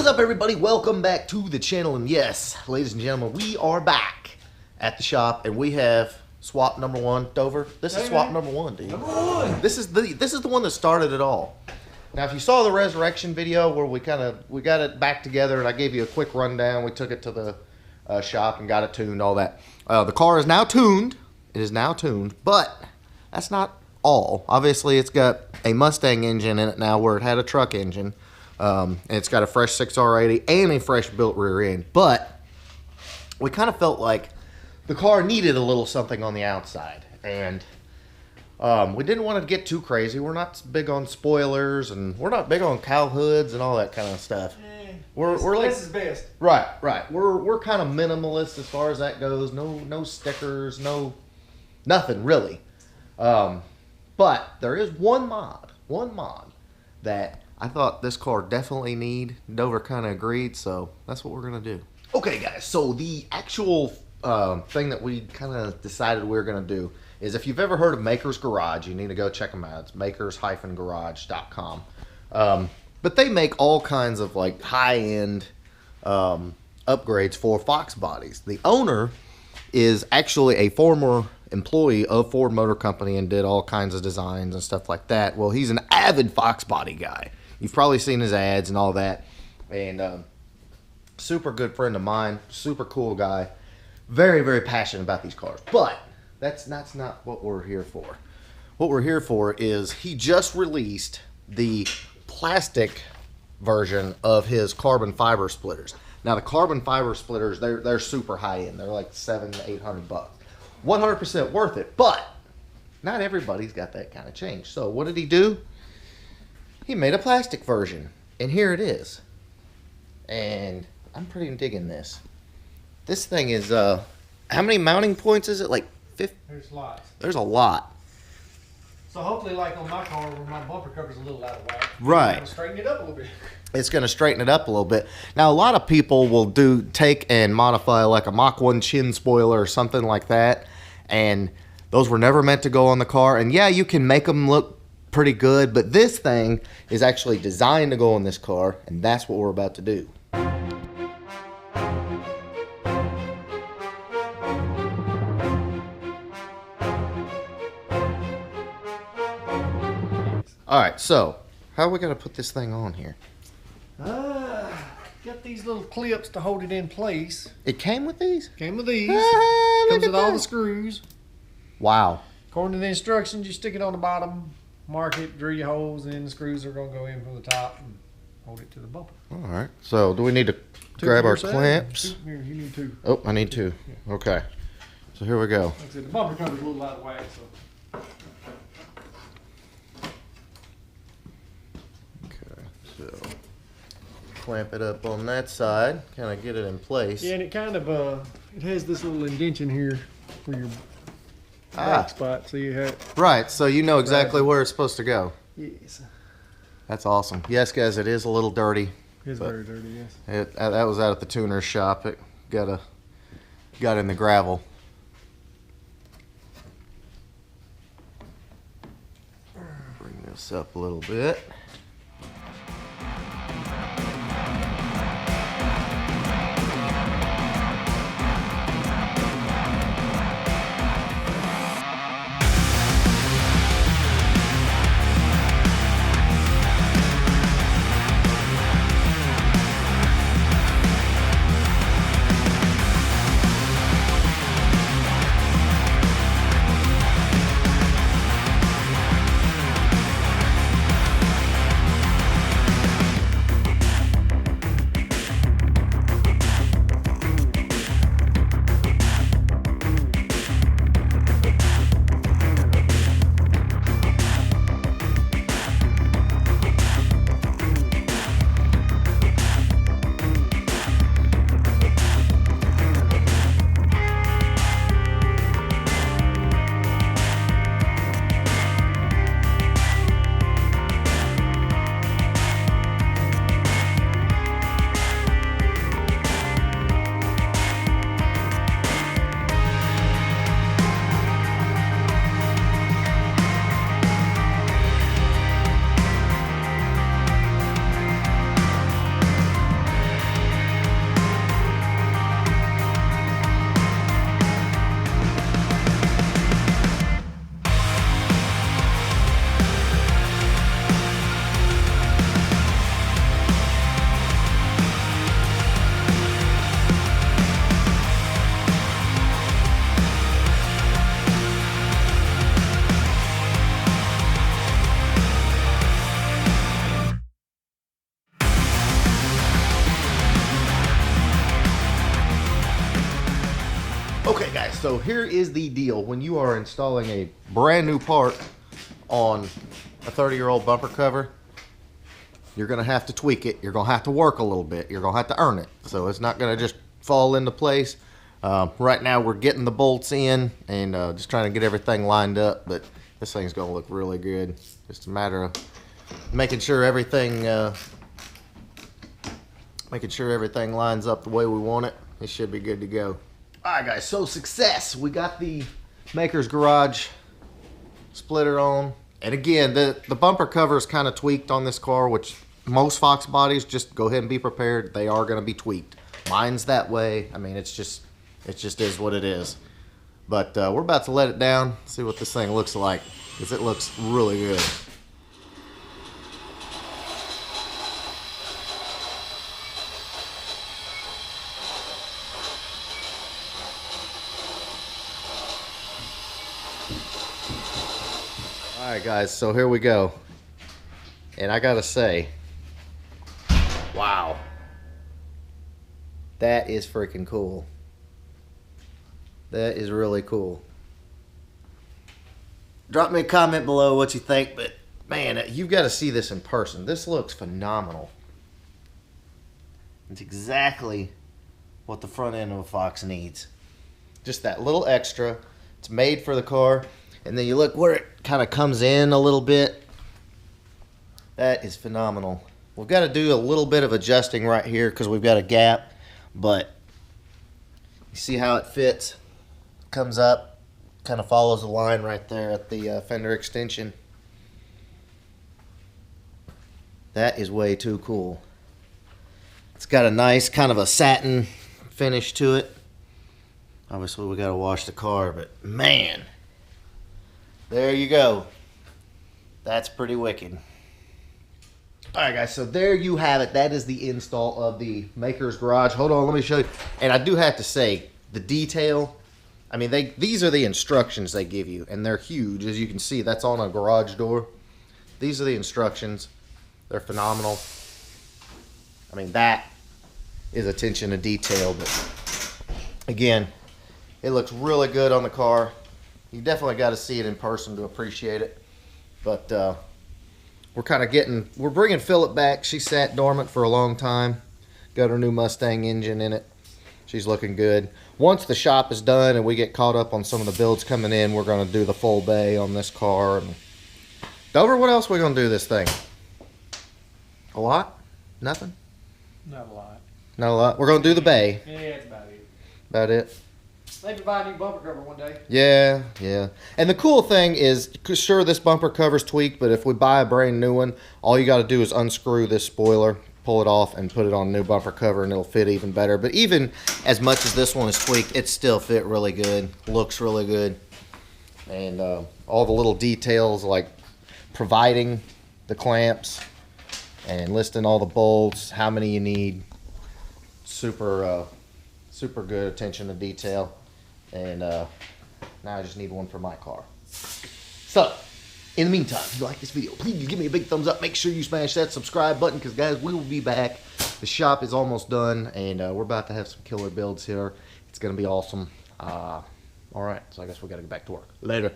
What is up, everybody? Welcome back to the channel, and yes, ladies and gentlemen, we are back at the shop, and we have swap number one. Dover, this is swap number one, dude. Number one. This is the one that started it all. Now, if you saw the resurrection video where we got it back together, and I gave you a quick rundown, we took it to the shop and got it tuned, all that. The car is now tuned. It is now tuned, but that's not all. Obviously, it's got a Mustang engine in it now, where it had a truck engine. And it's got a fresh 6R80 and a fresh built rear end. But we kind of felt like the car needed a little something on the outside. And we didn't want to get too crazy. We're not big on spoilers, and we're not big on cowl hoods and all that kind of stuff. We're like, this is best. Right. We're kind of minimalist as far as that goes. No stickers, nothing really. But there is one mod that I thought this car definitely need. Dover kind of agreed, so that's what we're going to do. Okay, guys, so the actual thing that we kind of decided we were going to do is, if you've ever heard of Makers Garage, you need to go check them out. It's makers-garage.com. But they make all kinds of like high-end upgrades for Fox bodies. The owner is actually a former employee of Ford Motor Company and did all kinds of designs and stuff like that. Well, he's an avid Fox body guy. You've probably seen his ads and all that. And super good friend of mine, super cool guy, very, very passionate about these cars. But that's not what we're here for. What we're here for is he just released the plastic version of his carbon fiber splitters. Now, the carbon fiber splitters, they're super high end. They're like $700 to $800. 100% worth it, but not everybody's got that kind of change. So what did he do? He made a plastic version, and here it is. And I'm pretty digging this. This thing is, how many mounting points is it? Like 50? There's lots. There's a lot. So hopefully, like on my car, where my bumper cover's a little out of whack, Right. I'll straighten it up a little bit. It's going to straighten it up a little bit. Now, a lot of people will take and modify like a Mach 1 chin spoiler or something like that. And those were never meant to go on the car. And yeah, you can make them look pretty good, but this thing is actually designed to go on this car, and that's what we're about to do. All right, so how are we going to put this thing on here? Got these little clips to hold it in place. It came with these? Came with these. Ah, Comes look with at all that. the screws. Wow. According to the instructions, you stick it on the bottom, mark it, drill your holes, and then the screws are going to go in from the top and hold it to the bumper. All right. So do we need to Two grab for our yourself. clamps? Here, you need two. Oh, I need two. Okay. So here we go. Like I said, the bumper cover's a little out of whack, so. Okay. So clamp it up on that side, kind of get it in place. Yeah, and it kind of, it has this little indention here for your Ah. brake spot, so you have, Right. So you know exactly where it's supposed to go. yes. That's awesome. Yes, guys, it is a little dirty. It's But- very dirty, yes. That was out at the tuner's shop. It got in the gravel. Bring this up a little bit. so here is the deal. When you are installing a brand new part on a 30-year-old bumper cover, you're going to have to tweak it. You're going to have to work a little bit. You're going to have to earn it. So it's not going to just fall into place. Right now we're getting the bolts in and just trying to get everything lined up, but this thing's going to look really good. Just a matter of making sure everything lines up the way we want it. It should be good to go. All right, guys, so success. We got the Maker's Garage splitter on. And again, the bumper cover is kind of tweaked on this car, which most Fox bodies, just go ahead and be prepared. They are going to be tweaked. Mine's that way. I mean, it just is what it is. But we're about to let it down, see what this thing looks like, because it looks really good. All right, guys, so here we go. And I gotta say, wow, that is freaking cool. That is really cool. Drop me a comment below what you think, but man, you've got to see this in person. This looks phenomenal. It's exactly what the front end of a Fox needs. Just that little extra. It's made for the car. And then you look where it kind of comes in a little bit. That is phenomenal. We've got to do a little bit of adjusting right here because we've got a gap, but you see how it fits? Comes up, kind of follows the line right there at the fender extension. That is way too cool. It's got a nice kind of a satin finish to it. Obviously we got to wash the car, but man, there you go. That's pretty wicked. All right, guys, so there you have it. That is the install of the Maker's Garage. Hold on, let me show you. And I do have to say, the detail, I mean, these are the instructions they give you, and they're huge. As you can see, that's on a garage door. These are the instructions. They're phenomenal. I mean, that is attention to detail, but again, it looks really good on the car. You definitely got to see it in person to appreciate it. But we're bringing Phillip back. She sat dormant for a long time. Got her new Mustang engine in it. She's looking good. Once the shop is done and we get caught up on some of the builds coming in, we're going to do the full bay on this car. And Dover, what else are we going to do this thing? A lot? Nothing? Not a lot. Not a lot. We're going to do the bay. Yeah, that's about it. About it. Maybe buy a new bumper cover one day. Yeah, yeah. And the cool thing is, sure, this bumper cover's tweaked, but if we buy a brand new one, all you got to do is unscrew this spoiler, pull it off, and put it on a new bumper cover, and it'll fit even better. But even as much as this one is tweaked, it still fit really good, looks really good. And all the little details, like providing the clamps and listing all the bolts, how many you need, super good attention to detail. And now I just need one for my car. So, in the meantime, if you like this video, please give me a big thumbs up. Make sure you smash that subscribe button because, guys, we will be back. The shop is almost done, and we're about to have some killer builds here. It's going to be awesome. All right, so I guess we got to get back to work. Later.